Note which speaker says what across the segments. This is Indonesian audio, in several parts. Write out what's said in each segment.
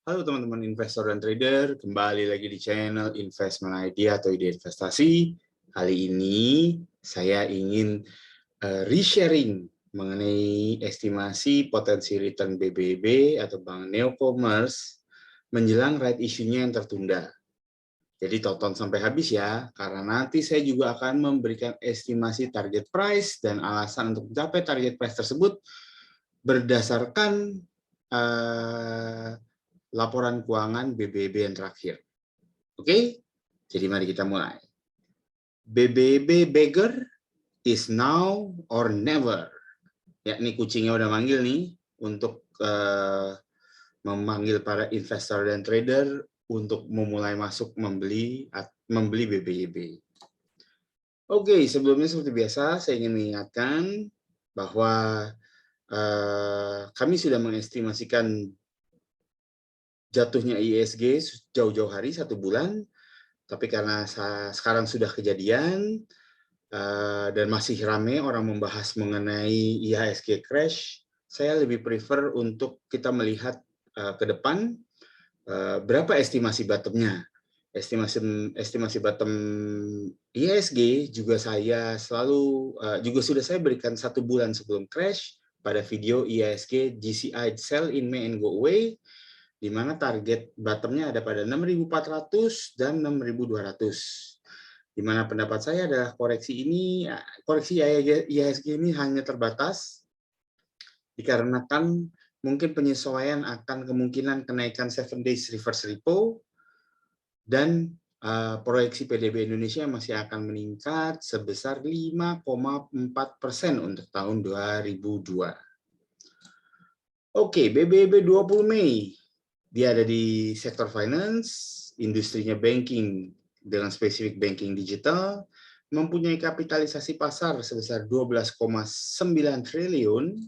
Speaker 1: Halo teman-teman investor dan trader, kembali lagi di channel Investment Idea atau Ide Investasi. Kali ini saya ingin resharing mengenai estimasi potensi return BBB atau Bank Neocommerce menjelang right issue-nya yang tertunda. Jadi tonton sampai habis ya, karena nanti saya juga akan memberikan estimasi target price dan alasan untuk mencapai target price tersebut berdasarkan laporan keuangan BBB yang terakhir. Oke, jadi mari kita mulai. BBB beggar is now or never. Ya, ini kucingnya udah manggil nih untuk memanggil para investor dan trader untuk memulai masuk membeli BBB. Oke, sebelumnya seperti biasa saya ingin mengingatkan bahwa kami sudah mengestimasikan jatuhnya ISG jauh-jauh hari, 1 bulan, tapi karena sekarang sudah kejadian dan masih ramai orang membahas mengenai IHSG crash, saya lebih prefer untuk kita melihat ke depan berapa estimasi bottomnya. Estimasi bottom IHSG juga juga sudah saya berikan 1 bulan sebelum crash pada video IHSG GCI Sell in May and Go Away, di mana target bottomnya ada pada 6.400 dan 6.200. Di mana pendapat saya adalah koreksi IHSG ini hanya terbatas dikarenakan mungkin penyesuaian akan kemungkinan kenaikan 7 days reverse repo dan proyeksi PDB Indonesia masih akan meningkat sebesar 5,4% untuk tahun 2002. Oke, BBB 20 Mei. Dia ada di sektor finance, industrinya banking dengan spesifik banking digital, mempunyai kapitalisasi pasar sebesar 12,9 triliun,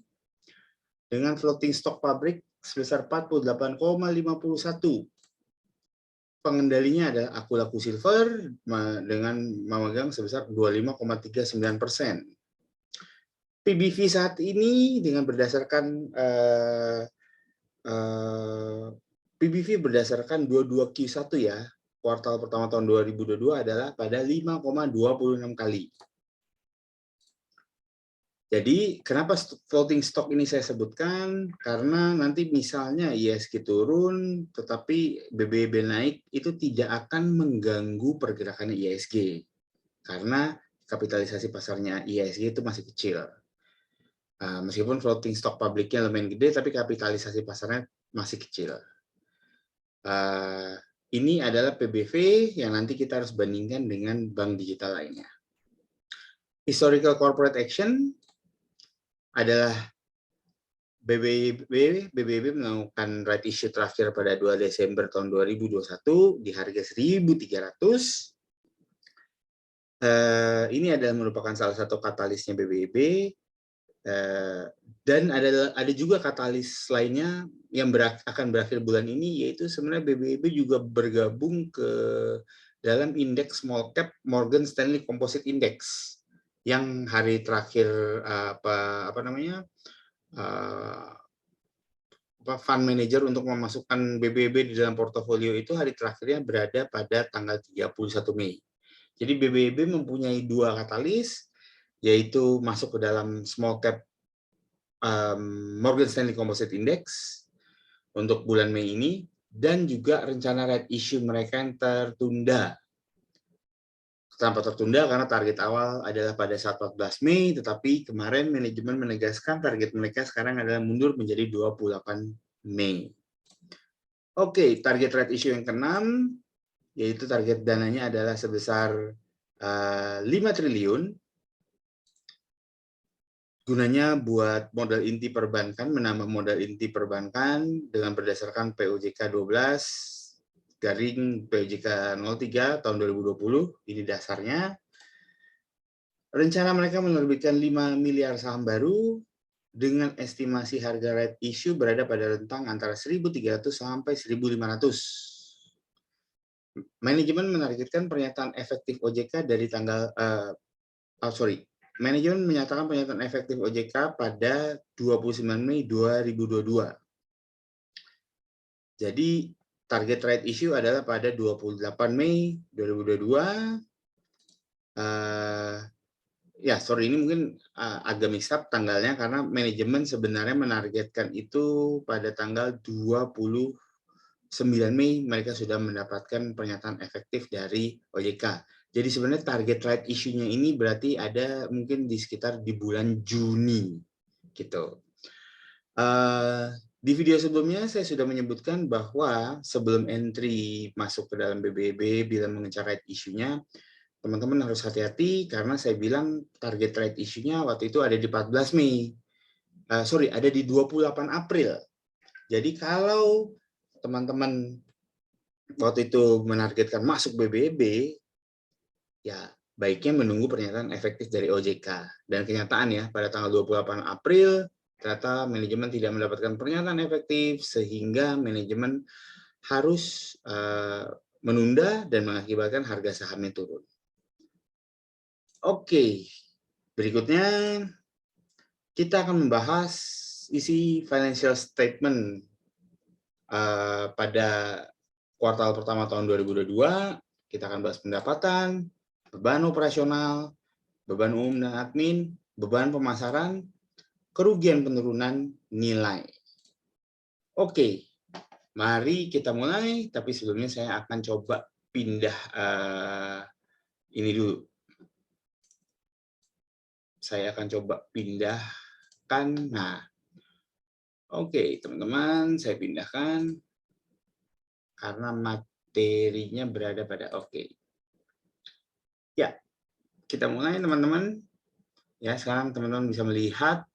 Speaker 1: dengan floating stock pabrik sebesar 48,51. Pengendalinya adalah Aku-Laku Silver dengan memegang sebesar 25,39%. PBV saat ini dengan berdasarkan PBV berdasarkan 22Q1 ya, kuartal pertama tahun 2022 adalah pada 5,26 kali. Jadi kenapa floating stock ini saya sebutkan? Karena nanti misalnya IHSG turun, tetapi BBB naik, itu tidak akan mengganggu pergerakan IHSG. Karena kapitalisasi pasarnya IHSG itu masih kecil. Meskipun floating stock publiknya lumayan gede, tapi kapitalisasi pasarnya masih kecil. Ini adalah PBV yang nanti kita harus bandingkan dengan bank digital lainnya. Historical corporate action adalah BBB melakukan right issue terakhir pada 2 Desember tahun 2021 di harga 1.300. Ini adalah merupakan salah satu katalisnya BBB. Dan ada juga katalis lainnya yang akan berakhir bulan ini, yaitu sebenarnya BBB juga bergabung ke dalam indeks small cap Morgan Stanley Composite Index yang hari terakhir fund manager untuk memasukkan BBB di dalam portofolio itu hari terakhirnya berada pada tanggal 31 Mei. Jadi BBB mempunyai 2 katalis, yaitu masuk ke dalam small cap Morgan Stanley Composite Index untuk bulan Mei ini, dan juga rencana right issue mereka yang tertunda. Kenapa tertunda? Karena target awal adalah pada saat 14 Mei, tetapi kemarin manajemen menegaskan target mereka sekarang adalah mundur menjadi 28 Mei. Oke, target right issue yang ke-6, yaitu target dananya adalah sebesar 5 triliun, gunanya buat modal inti perbankan, menambah modal inti perbankan dengan berdasarkan POJK 12 garing POJK 03 tahun 2020, ini dasarnya. Rencana mereka menerbitkan 5 miliar saham baru dengan estimasi harga right issue berada pada rentang antara 1.300 sampai 1.500. Manajemen menargetkan pernyataan efektif OJK dari tanggal Manajemen menyatakan pernyataan efektif OJK pada 29 Mei 2022. Jadi target right issue adalah pada 28 Mei 2022. Ya, sorry, ini mungkin agak mix up tanggalnya karena manajemen sebenarnya menargetkan itu pada tanggal 29 Mei mereka sudah mendapatkan pernyataan efektif dari OJK. Jadi sebenarnya target right issue-nya ini berarti ada mungkin di sekitar di bulan Juni gitu. Di video sebelumnya saya sudah menyebutkan bahwa sebelum entry masuk ke dalam BBB bila mengejar right issue-nya, teman-teman harus hati-hati karena saya bilang target right issue-nya waktu itu ada di 14 Mei. Ada di 28 April. Jadi kalau teman-teman waktu itu menargetkan masuk BBB, ya baiknya menunggu pernyataan efektif dari OJK. Dan kenyataan ya, pada tanggal 28 April, ternyata manajemen tidak mendapatkan pernyataan efektif, sehingga manajemen harus menunda dan mengakibatkan harga sahamnya turun. Oke, berikutnya kita akan membahas isi financial statement pada kuartal pertama tahun 2022. Kita akan bahas pendapatan, beban operasional, beban umum dan admin, beban pemasaran, kerugian penurunan nilai. Oke, mari kita mulai. Tapi sebelumnya saya akan coba pindah ini dulu. Saya akan coba pindahkan. Nah, oke, teman-teman, saya pindahkan karena materinya berada pada oke. Ya, kita mulai, teman-teman. Ya, sekarang teman-teman bisa melihat.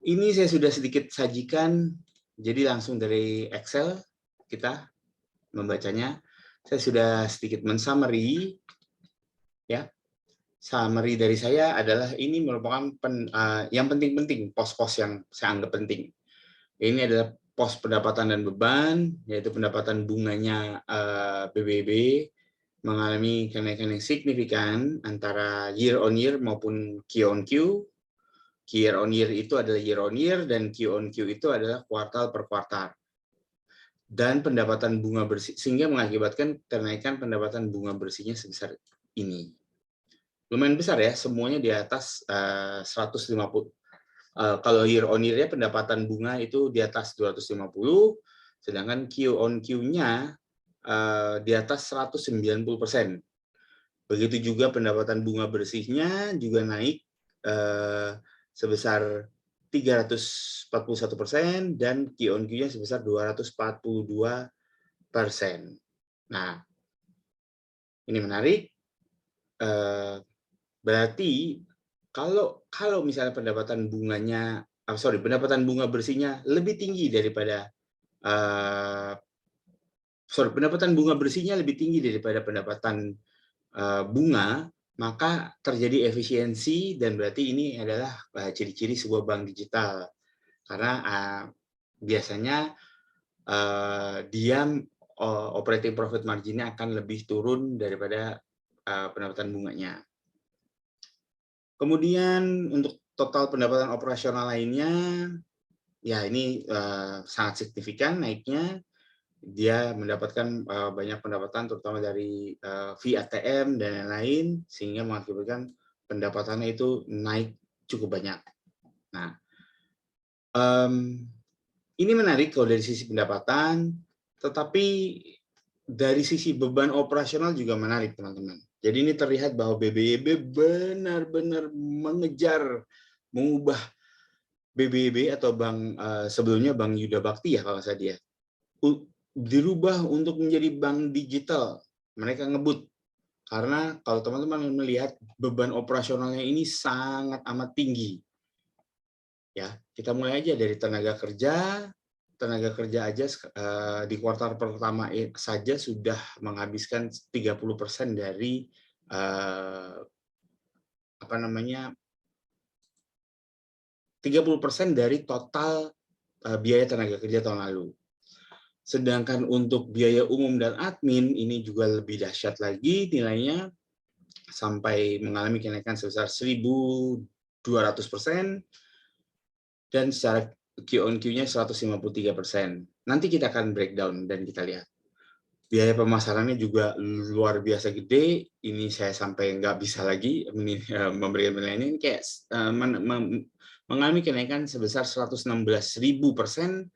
Speaker 1: Ini saya sudah sedikit sajikan, jadi langsung dari Excel kita membacanya. Saya sudah sedikit men-summary, ya. Summary dari saya adalah ini merupakan yang penting-penting, pos-pos yang saya anggap penting. Ini adalah pos pendapatan dan beban, yaitu pendapatan bunganya BBB mengalami kenaikan yang signifikan antara year on year maupun Q on Q. Year on year itu adalah year on year dan Q on Q itu adalah kuartal per kuartal. Dan pendapatan bunga bersih, sehingga mengakibatkan kenaikan pendapatan bunga bersihnya sebesar ini. Lumayan besar ya, semuanya di atas 150. Kalau year on year-nya pendapatan bunga itu di atas 250, sedangkan Q on Q-nya di atas 190%. Begitu juga pendapatan bunga bersihnya juga naik sebesar 341% dan Q on Q-nya sebesar 242%. Nah, ini menarik. Berarti kalau misalnya pendapatan bunga bersihnya lebih tinggi daripada pendapatan bunga bersihnya lebih tinggi daripada pendapatan bunga, maka terjadi efisiensi dan berarti ini adalah ciri-ciri sebuah bank digital. Karena biasanya dia operating profit margin-nya akan lebih turun daripada pendapatan bunganya. Kemudian untuk total pendapatan operasional lainnya, ya ini sangat signifikan naiknya. Dia mendapatkan banyak pendapatan terutama dari fee ATM dan lain-lain, sehingga mengakibatkan pendapatannya itu naik cukup banyak. Nah, ini menarik kalau dari sisi pendapatan, tetapi dari sisi beban operasional juga menarik, teman-teman. Jadi ini terlihat bahwa BBYB benar-benar mengejar mengubah BBYB atau bank sebelumnya Bank Yuda Bakti ya kalau saya dia dirubah untuk menjadi bank digital. Mereka ngebut karena kalau teman-teman melihat beban operasionalnya ini sangat amat tinggi. Ya, kita mulai aja dari tenaga kerja aja di kuartal pertama saja sudah menghabiskan 30% dari 30% dari total biaya tenaga kerja tahun lalu. Sedangkan untuk biaya umum dan admin ini juga lebih dahsyat lagi nilainya sampai mengalami kenaikan sebesar 1.200% dan secara Q on Q-nya 153%. nanti kita akan breakdown dan kita lihat. Biaya pemasarannya juga luar biasa gede. Ini saya sampai nggak bisa lagi memberikan penilaian ini kayak mengalami kenaikan sebesar 116.000%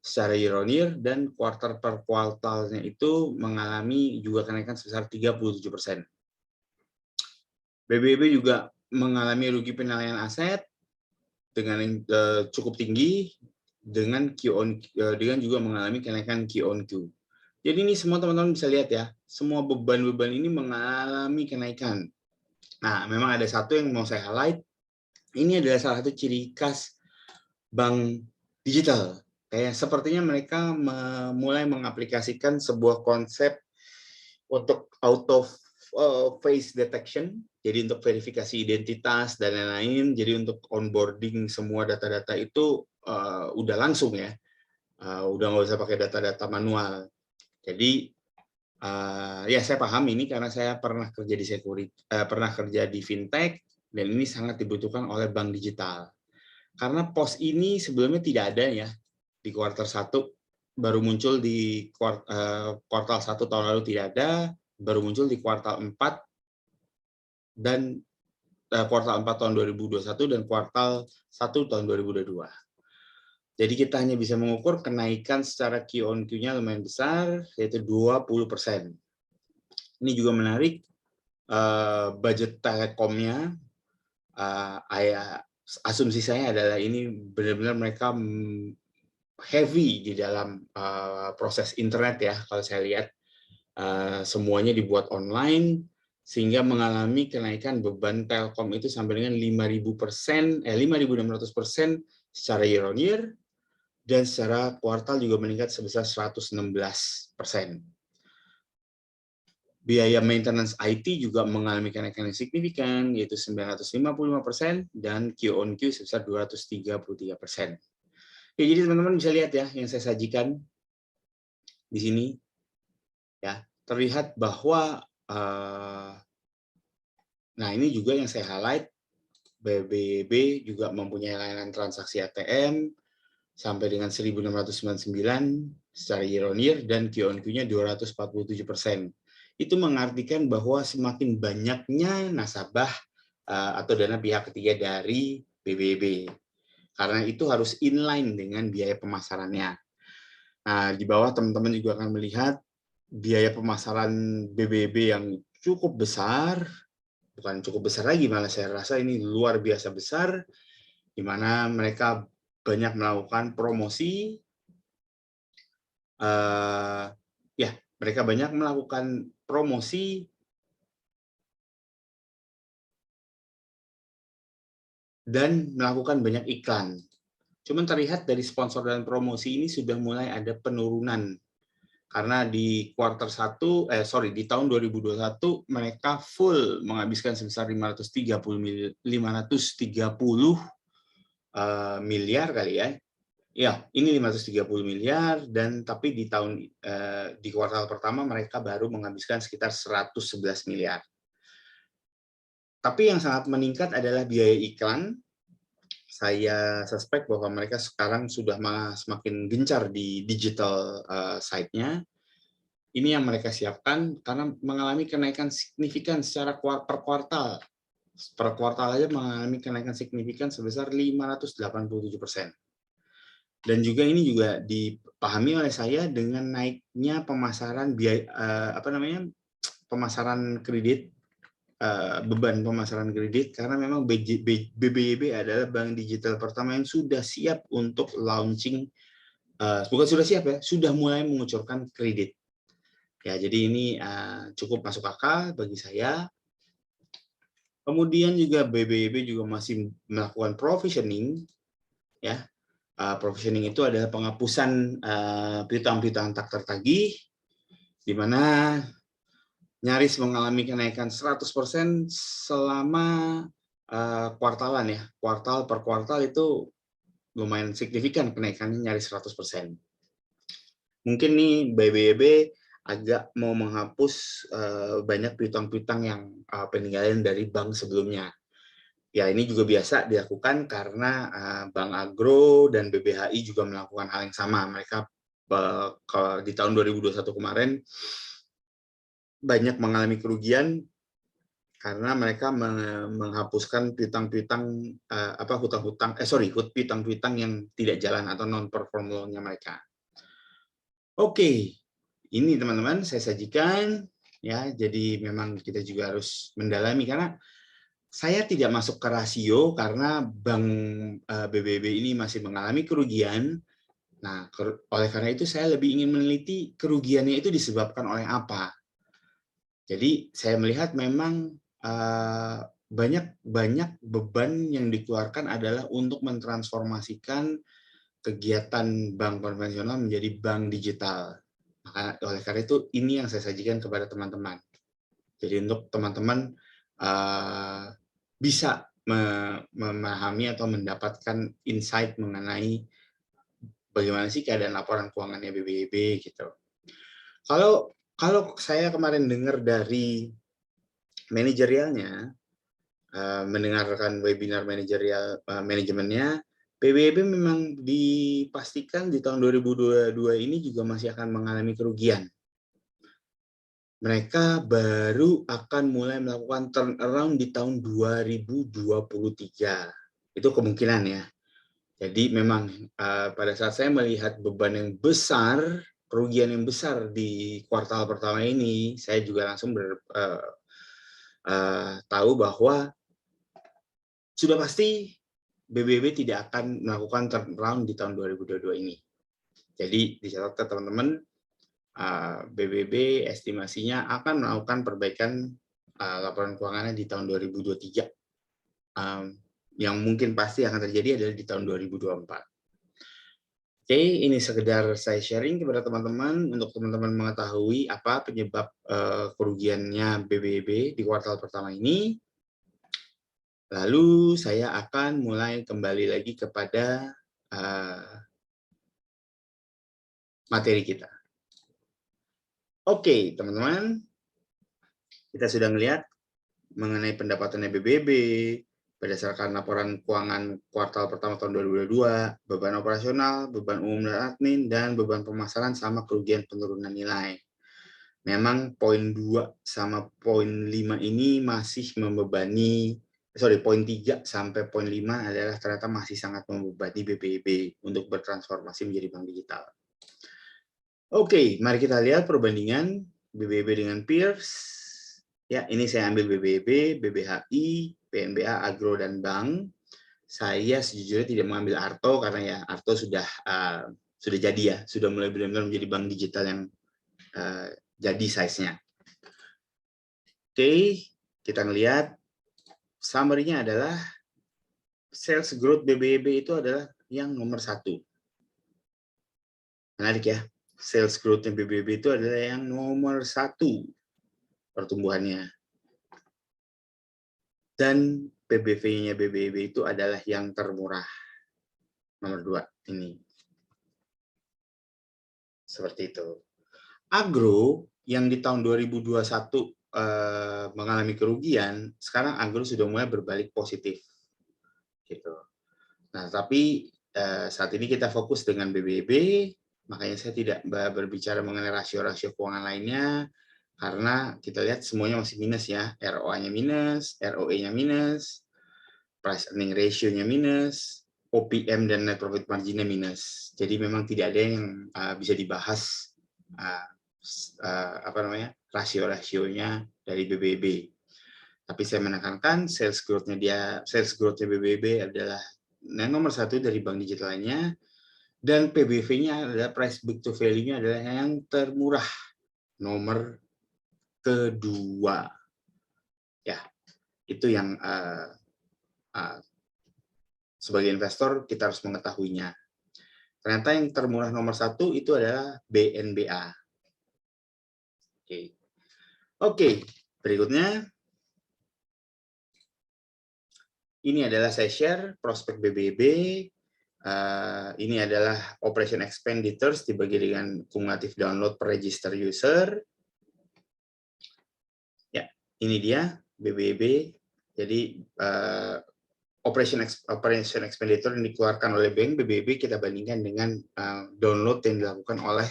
Speaker 1: secara year on year, dan kuartal per kuartalnya itu mengalami juga kenaikan sebesar 37%. BBB juga mengalami rugi penilaian aset dengan cukup tinggi dengan dengan juga mengalami kenaikan Q on Q. Jadi ini semua teman-teman bisa lihat ya, semua beban-beban ini mengalami kenaikan. Nah, memang ada satu yang mau saya highlight. Ini adalah salah satu ciri khas bank digital. Kayak sepertinya mereka mulai mengaplikasikan sebuah konsep untuk auto face detection. Jadi untuk verifikasi identitas dan lain-lain. Jadi untuk onboarding semua data-data itu udah langsung ya. Udah nggak usah pakai data-data manual. Jadi ya saya paham ini karena saya pernah kerja di pernah kerja di fintech, dan ini sangat dibutuhkan oleh bank digital. Karena pos ini sebelumnya tidak ada ya di kuartal 1, baru muncul di kuartal 1 tahun lalu tidak ada, baru muncul di kuartal 4 dan kuartal 4 tahun 2021 dan kuartal 1 tahun 2022. Jadi kita hanya bisa mengukur kenaikan secara Q on Q-nya lumayan besar, yaitu 20%. Ini juga menarik, budget telekomnya, asumsi saya adalah ini benar-benar mereka heavy di dalam proses internet ya, kalau saya lihat semuanya dibuat online, sehingga mengalami kenaikan beban Telkom itu sampai dengan 5.600% secara year on year, dan secara kuartal juga meningkat sebesar 116%. Biaya maintenance IT juga mengalami kenaikan yang signifikan, yaitu 955%, dan Q on Q sebesar 233%. Ya, jadi teman-teman bisa lihat ya yang saya sajikan di sini. Ya, terlihat bahwa, nah ini juga yang saya highlight, BBB juga mempunyai layanan transaksi ATM, sampai dengan 1.699 secara year on year, dan Q on Q-nya 247%. Itu mengartikan bahwa semakin banyaknya nasabah atau dana pihak ketiga dari BBB. Karena itu harus inline dengan biaya pemasarannya. Nah, di bawah teman-teman juga akan melihat biaya pemasaran BBB yang cukup besar, bukan cukup besar lagi, malah saya rasa ini luar biasa besar, di mana mereka banyak melakukan promosi, ya mereka banyak melakukan promosi dan melakukan banyak iklan. Cuman terlihat dari sponsor dan promosi ini sudah mulai ada penurunan, karena di kuartal 1, di tahun 2021 mereka full menghabiskan sebesar 530 miliar kali ya. Ya, ini 530 miliar, dan tapi di kuartal pertama mereka baru menghabiskan sekitar 111 miliar. Tapi yang sangat meningkat adalah biaya iklan. Saya suspek bahwa mereka sekarang sudah semakin gencar di digital site-nya. Ini yang mereka siapkan karena mengalami kenaikan signifikan secara per kuartal. Per kuartal aja mengalami kenaikan signifikan sebesar 587%. Dan juga ini juga dipahami oleh saya dengan naiknya pemasaran pemasaran kredit, beban pemasaran kredit, karena memang BBYB adalah bank digital pertama yang sudah siap untuk launching, bukan sudah siap ya, sudah mulai mengucurkan kredit. Ya, jadi ini cukup masuk akal bagi saya. Kemudian juga BBYB juga masih melakukan provisioning, ya. Provisioning itu adalah penghapusan piutang-piutang tak tertagih, di mana nyaris mengalami kenaikan 100% selama kuartalan ya. Kuartal per kuartal itu lumayan signifikan kenaikannya, nyaris 100%. Mungkin nih BBYB agak mau menghapus banyak piutang-piutang yang peninggalan dari bank sebelumnya. Ya, ini juga biasa dilakukan karena Bank Agro dan BBHI juga melakukan hal yang sama. Mereka kalau di tahun 2021 kemarin banyak mengalami kerugian karena mereka menghapuskan piutang-piutang piutang-piutang yang tidak jalan atau non perform loan-nya mereka. Oke, ini teman-teman saya sajikan ya. Jadi memang kita juga harus mendalami karena saya tidak masuk ke rasio karena bank BBB ini masih mengalami kerugian. Nah, oleh karena itu saya lebih ingin meneliti kerugiannya itu disebabkan oleh apa. Jadi saya melihat memang banyak beban yang dikeluarkan adalah untuk mentransformasikan kegiatan bank konvensional menjadi bank digital. Maka oleh karena itu ini yang saya sajikan kepada teman-teman. Jadi untuk teman-teman bisa memahami atau mendapatkan insight mengenai bagaimana sih keadaan laporan keuangannya BBB gitu. Kalau saya kemarin dengar dari manajerialnya, mendengarkan webinar manajerial manajemennya, BBB memang dipastikan di tahun 2022 ini juga masih akan mengalami kerugian. Mereka baru akan mulai melakukan turnaround di tahun 2023. Itu kemungkinan ya. Jadi memang pada saat saya melihat beban yang besar, kerugian yang besar di kuartal pertama ini, saya juga langsung tahu bahwa sudah pasti BBB tidak akan melakukan turnaround di tahun 2022 ini. Jadi dicatat teman-teman, BBB estimasinya akan melakukan perbaikan laporan keuangannya di tahun 2023. Yang mungkin pasti akan terjadi adalah di tahun 2024. Oke, ini sekedar saya sharing kepada teman-teman untuk teman-teman mengetahui apa penyebab kerugiannya BBB di kuartal pertama ini. Lalu saya akan mulai kembali lagi kepada materi kita. Oke, teman-teman, kita sudah melihat mengenai pendapatannya BBB berdasarkan laporan keuangan kuartal pertama tahun 2022, beban operasional, beban umum dan admin, dan beban pemasaran sama kerugian penurunan nilai. Memang poin 2 sama poin 5 ini masih membebani, poin 3 sampai poin 5 adalah ternyata masih sangat membebani BBB untuk bertransformasi menjadi bank digital. Oke, mari kita lihat perbandingan BBB dengan peers. Ya, ini saya ambil BBB, BBHI, PNBA, Agro, dan Bank. Saya sejujurnya tidak mengambil Arto karena ya Arto sudah jadi ya, sudah mulai benar-benar menjadi bank digital yang jadi size-nya. Oke, kita ngelihat summary-nya adalah sales growth BBB itu adalah yang nomor 1. Menarik ya. Sales growth-nya BBB itu adalah yang nomor 1 pertumbuhannya. Dan PBV-nya BBB itu adalah yang termurah. Nomor 2 ini. Seperti itu. Agro yang di tahun 2021 mengalami kerugian, sekarang Agro sudah mulai berbalik positif. Gitu. Nah, tapi saat ini kita fokus dengan BBB, makanya saya tidak berbicara mengenai rasio-rasio keuangan lainnya, karena kita lihat semuanya masih minus ya, ROA-nya minus, ROE-nya minus, price earning ratio-nya minus, OPM dan net profit margin-nya minus. Jadi memang tidak ada yang bisa dibahas rasio-rasionya dari BBB. Tapi saya menekankan sales growth-nya BBB adalah nomor 1 dari bank digital lainnya, dan PBV-nya adalah price book to value-nya adalah yang termurah, nomor kedua. Ya, itu yang sebagai investor kita harus mengetahuinya. Ternyata yang termurah nomor 1 itu adalah BNBA. Oke, berikutnya. Ini adalah saya share prospek BBB. Ini adalah operation expenditures dibagi dengan kumulatif download per register user. Ya, ini dia BBB. Jadi operation expenditure yang dikeluarkan oleh bank BBB kita bandingkan dengan download yang dilakukan oleh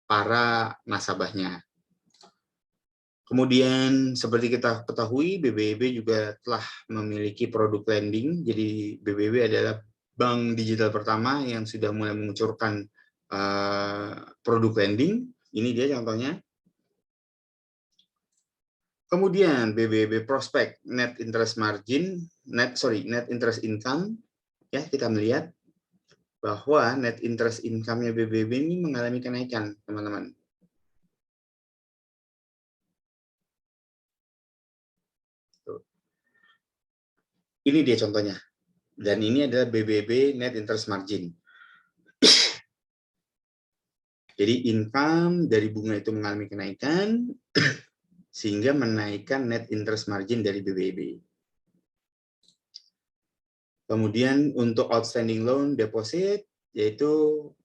Speaker 1: para nasabahnya. Kemudian seperti kita ketahui, BBB juga telah memiliki produk lending. Jadi BBB adalah bank digital pertama yang sudah mulai mengucurkan produk lending. Ini dia contohnya. Kemudian BBB prospek net interest margin, net interest income. Ya, kita melihat bahwa net interest income-nya BBB ini mengalami kenaikan, teman-teman. Ini dia contohnya. Dan ini adalah BBB net interest margin. Jadi income dari bunga itu mengalami kenaikan, sehingga menaikkan net interest margin dari BBB. Kemudian untuk outstanding loan deposit, yaitu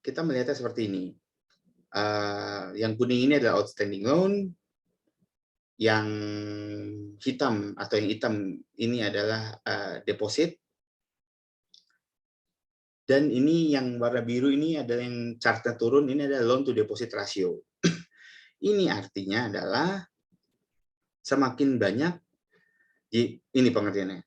Speaker 1: kita melihatnya seperti ini. Yang kuning ini adalah outstanding loan, yang hitam atau yang hitam ini adalah deposit, dan ini yang warna biru ini adalah yang chartnya turun, ini adalah loan to deposit ratio. Ini artinya adalah semakin banyak, ini pengertiannya,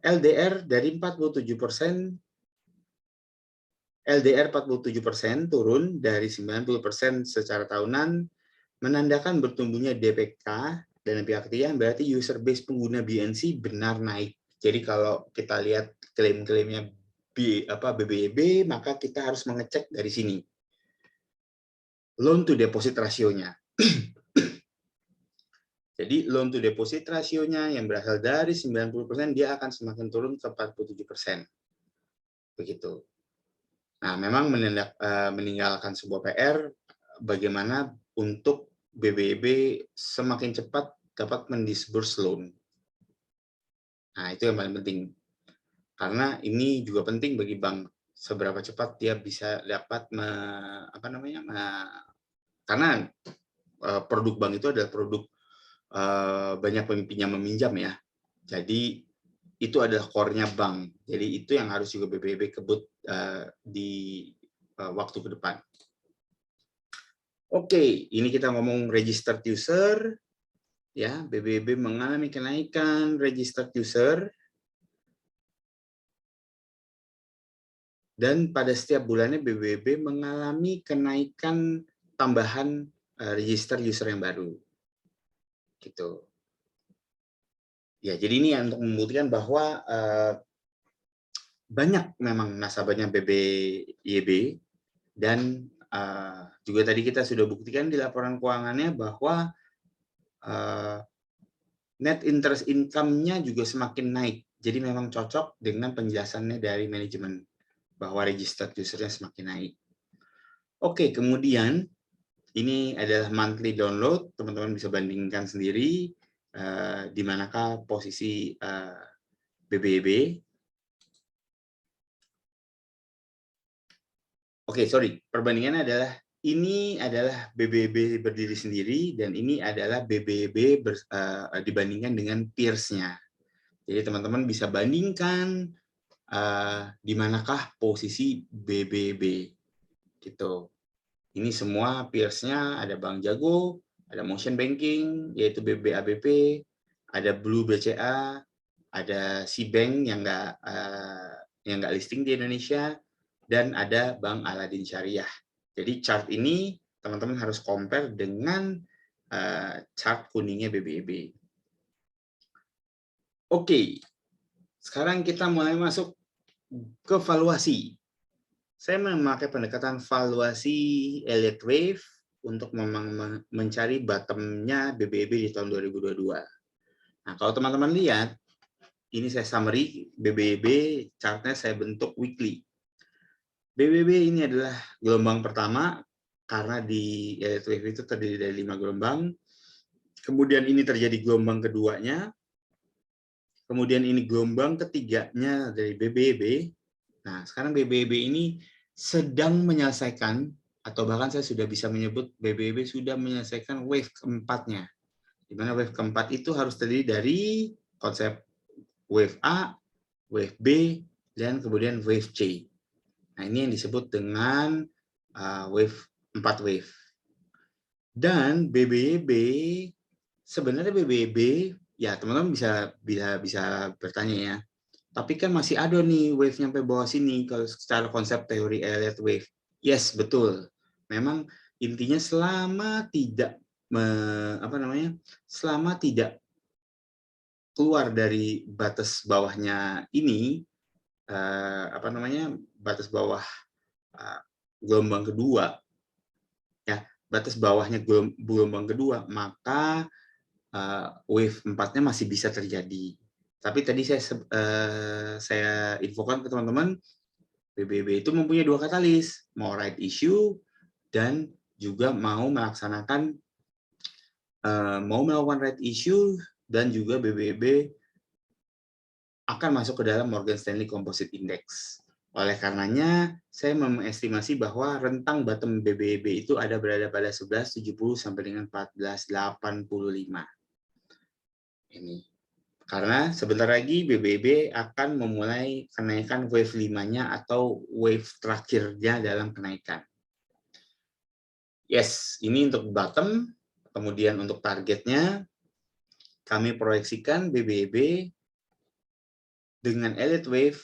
Speaker 1: LDR dari 47%, LDR 47% turun dari 90% secara tahunan, menandakan bertumbuhnya DPK dan pihak ketiga, berarti user base pengguna BNC benar naik. Jadi kalau kita lihat klaim-klaimnya BBB, maka kita harus mengecek dari sini. Loan to deposit rasionya. Jadi loan to deposit rasionya yang berasal dari 90%, dia akan semakin turun ke 47%. Begitu. Nah, memang meninggalkan sebuah PR, bagaimana untuk BBB semakin cepat dapat mendisburse loan. Nah, itu yang paling penting. Karena ini juga penting bagi bank, seberapa cepat dia bisa dapat karena produk bank itu adalah produk banyak pinjam meminjam ya. Jadi itu adalah core-nya bank. Jadi itu yang harus juga BBB kebut di waktu ke depan. Oke, ini kita ngomong registered user. Ya, BBB mengalami kenaikan registered user. Dan pada setiap bulannya BBB mengalami kenaikan tambahan register user yang baru. Gitu. Ya, jadi ini untuk membuktikan bahwa banyak memang nasabahnya BBYB, dan juga tadi kita sudah buktikan di laporan keuangannya bahwa net interest income-nya juga semakin naik. Jadi memang cocok dengan penjelasannya dari manajemen bahwa registered user-nya semakin naik. Oke, kemudian ini adalah monthly download. Teman-teman bisa bandingkan sendiri di manakah posisi BBYB. Oke, sorry. Perbandingannya adalah ini adalah BBYB berdiri sendiri, dan ini adalah BBYB dibandingkan dengan peers-nya. Jadi teman-teman bisa bandingkan di manakah posisi BBYB. Gitu. Ini semua peers-nya, ada Bank Jago, ada Motion Banking, yaitu BBABP, ada Blue BCA, ada Cbank yang nggak listing di Indonesia, dan ada Bank Aladin Syariah. Jadi chart ini teman-teman harus compare dengan chart kuningnya BBYB. Oke, sekarang kita mulai masuk ke valuasi. Saya memakai pendekatan valuasi Elliott Wave untuk mencari bottom-nya BBYB di tahun 2022. Nah, kalau teman-teman lihat, ini saya summary BBYB, chartnya saya bentuk weekly. BBYB ini adalah gelombang pertama, karena di Elliott Wave itu terdiri dari 5 gelombang. Kemudian ini terjadi gelombang keduanya. Kemudian ini gelombang ketiganya dari BBYB. Nah, sekarang BBYB ini sedang menyelesaikan, atau bahkan saya sudah bisa menyebut BBYB sudah menyelesaikan wave keempatnya. Di mana wave keempat itu harus terdiri dari konsep wave A, wave B, dan kemudian wave C. Nah, ini yang disebut dengan wave 4 wave. Dan BBB, sebenarnya BBB, ya teman-teman bisa bertanya ya, tapi kan masih ada nih wave nyampe bawah sini kalau secara konsep teori Elliott wave. Yes, betul. Memang intinya selama tidak selama tidak keluar dari batas bawahnya ini, batas bawah gelombang kedua, ya, batas bawahnya gelombang kedua, maka wave 4-nya masih bisa terjadi. Tapi tadi saya infokan ke teman-teman, BBB itu mempunyai 2 katalis, mau right issue dan juga mau melakukan right issue, dan juga BBB akan masuk ke dalam Morgan Stanley Composite Index. Oleh karenanya, saya mengestimasi bahwa rentang bottom BBB itu berada pada 11.70 sampai dengan 14.85. Ini. Karena sebentar lagi BBB akan memulai kenaikan wave 5-nya atau wave terakhirnya dalam kenaikan. Yes, ini untuk bottom. Kemudian untuk targetnya, kami proyeksikan BBB dengan Elliott wave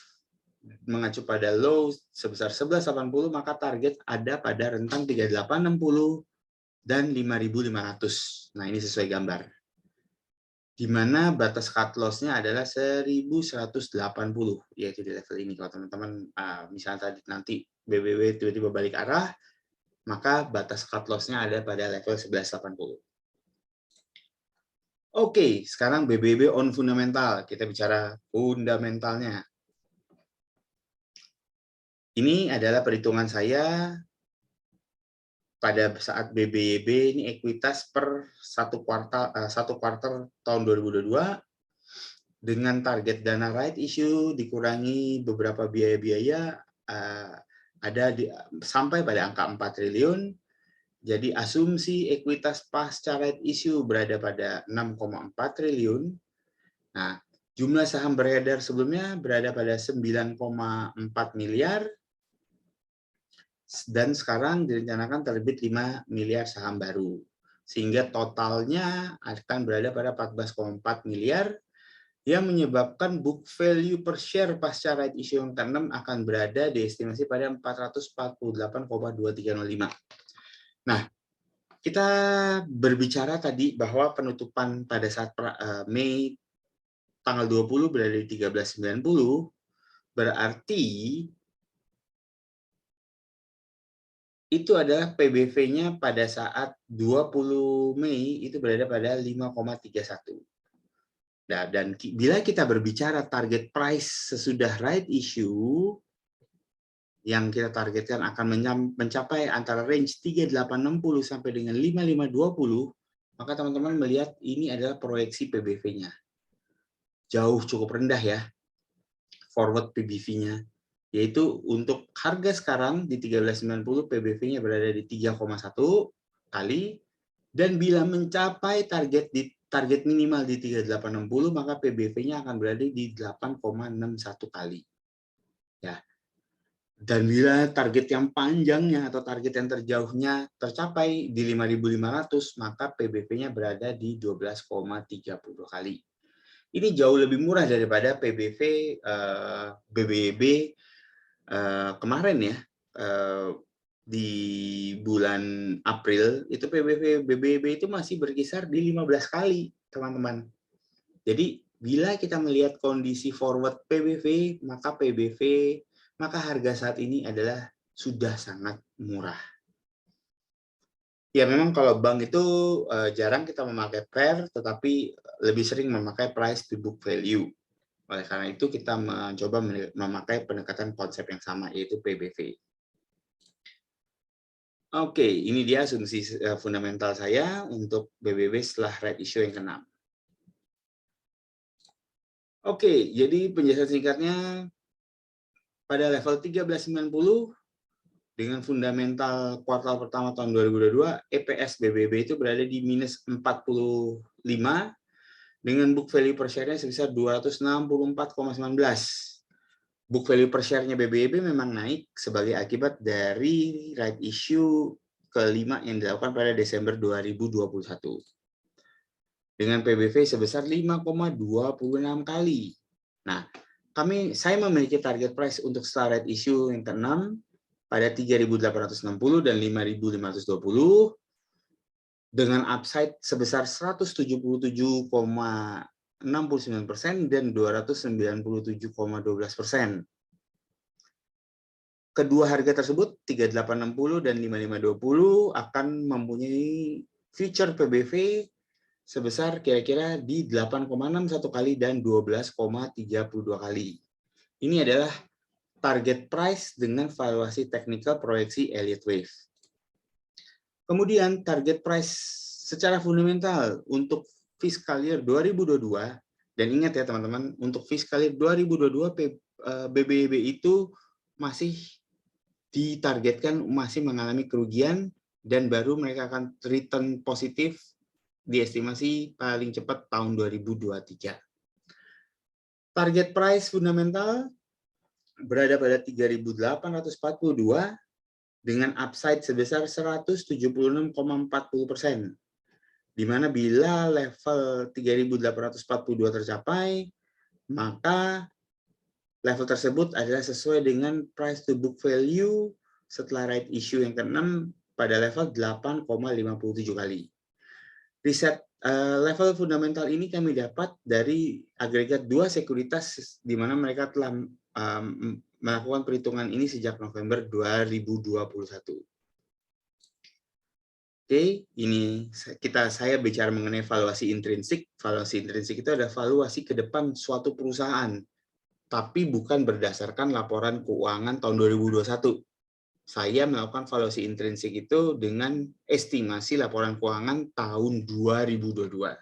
Speaker 1: mengacu pada low sebesar 1180, maka target ada pada rentang 3860 dan 5500. Nah, ini sesuai gambar. Di mana batas cut loss-nya adalah 1180, yaitu di level ini. Kalau teman-teman misalnya nanti BBB tiba-tiba balik arah, maka batas cut loss-nya ada pada level 1180. Oke, sekarang BBB on fundamental. Kita bicara fundamentalnya. Ini adalah perhitungan saya pada saat BBB ini ekuitas per satu kuartal tahun 2022 dengan target dana right issue dikurangi beberapa biaya-biaya sampai pada angka 4 triliun. Jadi asumsi ekuitas pasca right issue berada pada 6,4 triliun. Nah, jumlah saham beredar sebelumnya berada pada 9,4 miliar. Dan sekarang direncanakan terbit 5 miliar saham baru. Sehingga totalnya akan berada pada 14,4 miliar, yang menyebabkan book value per share pasca right issue yang ke-6 akan berada diestimasi pada 448,2305. Nah, kita berbicara tadi bahwa penutupan pada saat Mei tanggal 20 berada di 1390, berarti itu adalah PBV-nya pada saat 20 Mei itu berada pada 5,31. Nah, dan bila kita berbicara target price sesudah right issue, yang kita targetkan akan mencapai antara range 3860 sampai dengan 5520, maka teman-teman melihat ini adalah proyeksi PBV-nya. Jauh cukup rendah ya, forward PBV-nya. Yaitu untuk harga sekarang di 1390 PBV-nya berada di 3,1 kali, dan bila mencapai target minimal di 3860 maka PBV-nya akan berada di 8,61 kali. Ya. Dan bila target yang panjangnya atau target yang terjauhnya tercapai di 5.500 maka PBV-nya berada di 12,30 kali. Ini jauh lebih murah daripada PBV BBB kemarin ya, di bulan April itu BBB itu masih berkisar di 15 kali, teman-teman. Jadi bila kita melihat kondisi forward PBV, maka harga saat ini adalah sudah sangat murah. Ya memang kalau bank itu jarang kita memakai PER, tetapi lebih sering memakai price to book value. Oleh karena itu kita mencoba memakai pendekatan konsep yang sama, yaitu PBV. Oke, ini dia asumsi fundamental saya untuk BBB setelah right issue yang ke-6. Oke, jadi penjelasan singkatnya pada level 1390 dengan fundamental kuartal pertama tahun 2022, EPS BBB itu berada di minus 45, dengan book value per share-nya sebesar 264,19. Book value per share-nya BBYB memang naik sebagai akibat dari right issue kelima yang dilakukan pada Desember 2021. Dengan PBV sebesar 5,26 kali. Nah, saya memiliki target price untuk setelah right issue yang ke-6 pada 3.860 dan 5.520 dengan upside sebesar 177,69% dan 297,12%. Kedua harga tersebut 3860 dan 5520 akan mempunyai future PBV sebesar kira-kira di 8,61 kali dan 12,32 kali. Ini adalah target price dengan valuasi teknikal proyeksi Elliott Wave. Kemudian target price secara fundamental untuk fiscal year 2022, dan ingat ya teman-teman, untuk fiscal year 2022 BBYB itu masih ditargetkan masih mengalami kerugian dan baru mereka akan return positif diestimasi paling cepat tahun 2023. Target price fundamental berada pada 3.842 dengan upside sebesar 176,40%. Di mana bila level 3.842 tercapai, maka level tersebut adalah sesuai dengan price to book value setelah right issue yang ke-6 pada level 8,57 kali. Riset level fundamental ini kami dapat dari agregat 2 sekuritas di mana mereka telah melakukan perhitungan ini sejak November 2021. Oke, ini saya bicara mengenai valuasi intrinsik. Valuasi intrinsik itu adalah valuasi ke depan suatu perusahaan, tapi bukan berdasarkan laporan keuangan tahun 2021. Saya melakukan valuasi intrinsik itu dengan estimasi laporan keuangan tahun 2022.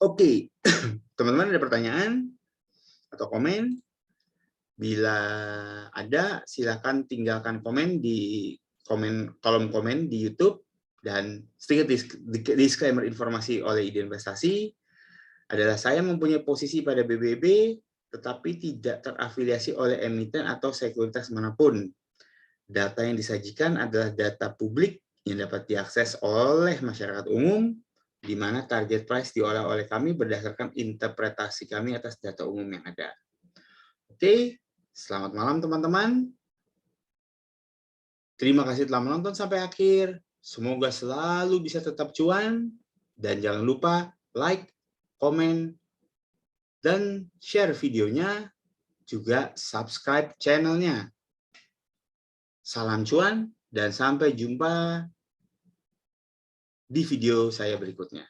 Speaker 1: Oke, teman-teman ada pertanyaan atau komen? Bila ada, silakan tinggalkan komen di kolom komen di YouTube. Dan sedikit disclaimer informasi oleh Ide Investasi adalah saya mempunyai posisi pada BBYB tetapi tidak terafiliasi oleh emiten atau sekuritas manapun. Data yang disajikan adalah data publik yang dapat diakses oleh masyarakat umum, di mana target price diolah oleh kami berdasarkan interpretasi kami atas data umum yang ada. Oke, selamat malam teman-teman. Terima kasih telah menonton sampai akhir. Semoga selalu bisa tetap cuan. Dan jangan lupa like, komen, dan share videonya. Juga subscribe channelnya. Salam cuan dan sampai jumpa di video saya berikutnya.